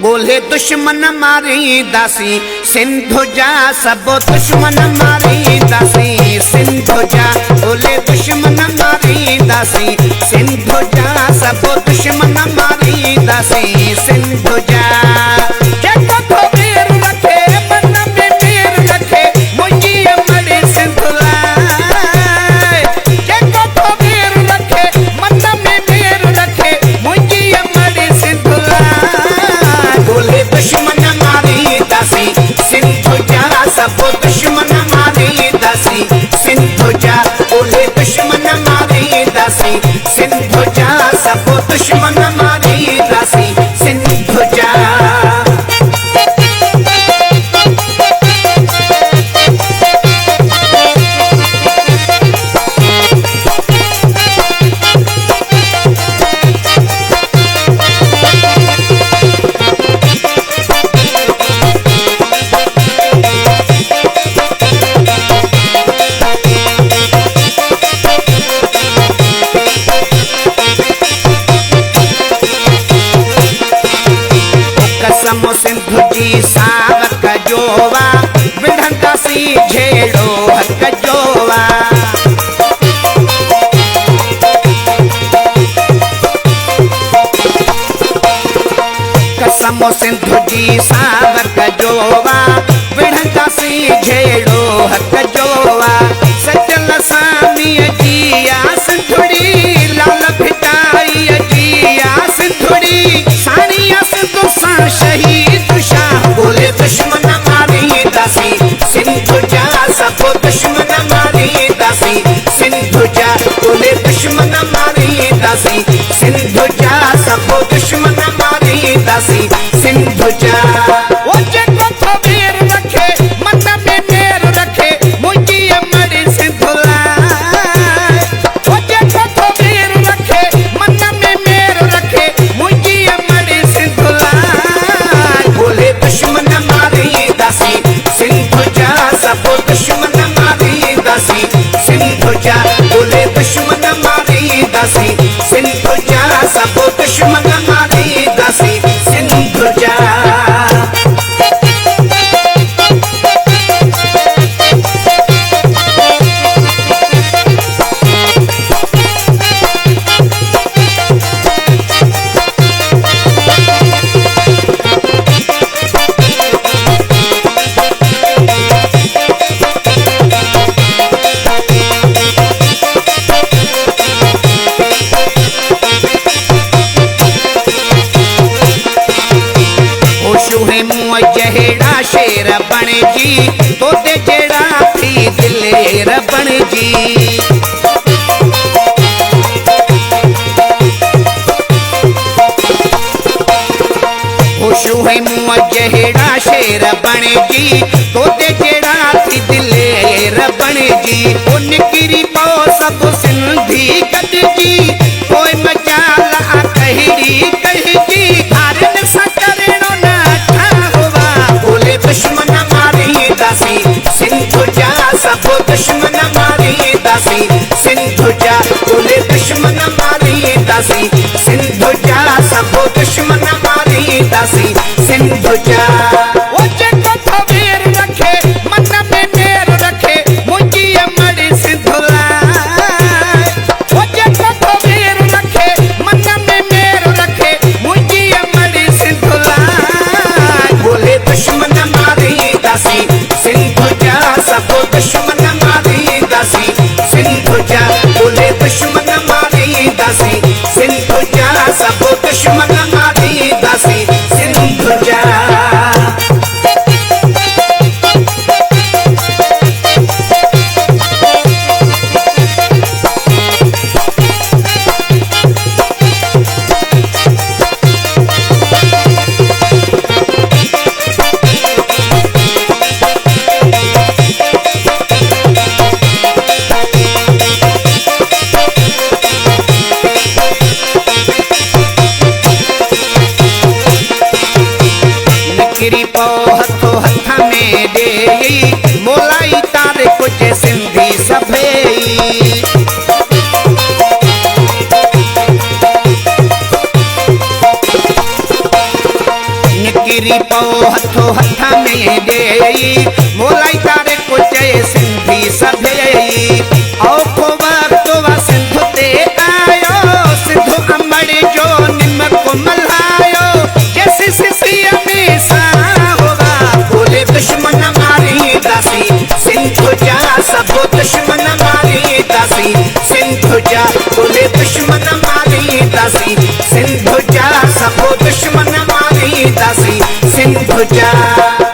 बोले दुश्मन मारी दासी सिंधु जा सब दुश्मन मारी दासी सिंधु जा बोले दुश्मन मारी दासी सिंधु जा सब दुश्मन मारी दासी सिंधु जा सिंधु जा बोले दुश्मन मारी दासी सिंधु जा सब दुश्मन मारी दासी सिंधु जा सिंधु जी सावक जोवा विढ़ंता सी झेड़ो हक जोवा कसमो सिंधु जी सावक जोवा विढ़ंता सी झेड़ो हक जोवा सचल सामी जिया सिंधुड़ी लाल भिटाई जिया सिंधुड़ी सानिया सिंधु सा शहीद बोले दुश्मन मारी दासी सिंधु जा सब दुश्मन मारी दासी सिंधु जा बोले दुश्मन मारी दासी सिंधु जा सब दुश्मन मारी दासी सिंधु जा वो जगो तो वीर रखे मन में मेर रखे मुझी अमर सिंधुला वो जगो तो वीर रखे मन में मेर रखे मुझी अमर सिंधुला बोले दुश्मन मारी दासी सिंधु जा सब दुश्मन मारी दासी सिंधु जा बोले दुश्मन मारी दासी सिंधु जा सब दुश्मन मारी दासी सिंधु जा जहेड़ा शेर बन जी तो ते जेड़ा थी दिलेर बन जी खुशू है मुँह जहेड़ा शेर बन जी तो ते जेड़ा थी दिलेर बन जी ओ निकरी पो सब सिंधी कद जी कोई मचाला कहड़ी कह जी हारन सकरेणो ना दुश्मन मारी दासी सिंधु जा सब दुश्मन मारी दासी सिंधु जा बोले दुश्मन मारी दासी सिंधु जा सब दुश्मन मारी दासी सिंधु जा वो जगो तो वीर रखे मन में मेर रखे मुझी अमर सिंधुला वो जगो तो वीर रखे मन में मेर रखे मुझी अमर सिंधुला बोले दुश्मन सिंधु जा सब दुश्मन मारी दासी सिंधु जा बोले दुश्मन मारी दासी सिंधु जा सब दुश्मन मारी दासी सिंधु जा किरी पो हथो हथ में देई मोलाई तारे कुचे सिंधी सभेई औखो वक्तो वा सिंधु ते आयो सिंधु अमड़ जो निमक मल्हायो जैसी सिसिया में सा होगा बोले दुश्मन मारी दासी सिंधु जा सब दुश्मन मारी दासी सिंधु जा बोले दुश्मन मारी दासी सिंधु जा सब दुश्मन मारी दासी सिंधु जा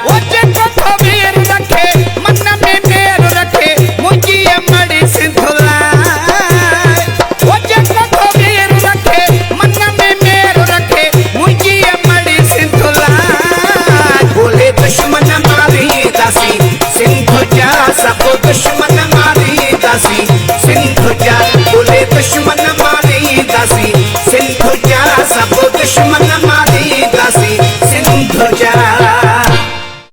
वो जेको खबीर रखे मन में मेर रखे मुझी अमड़ी सिंधु लाए वो जेको खबीर रखे मन में मेर रखे मुझी अमड़ी सिंधु लाए बोले दुश्मन मारी दासी सिंधु जा सब दुश्मन मारी दासी सिंधु जा बोले दुश्मन मारी दासी सिंधु जा सब दुश्मन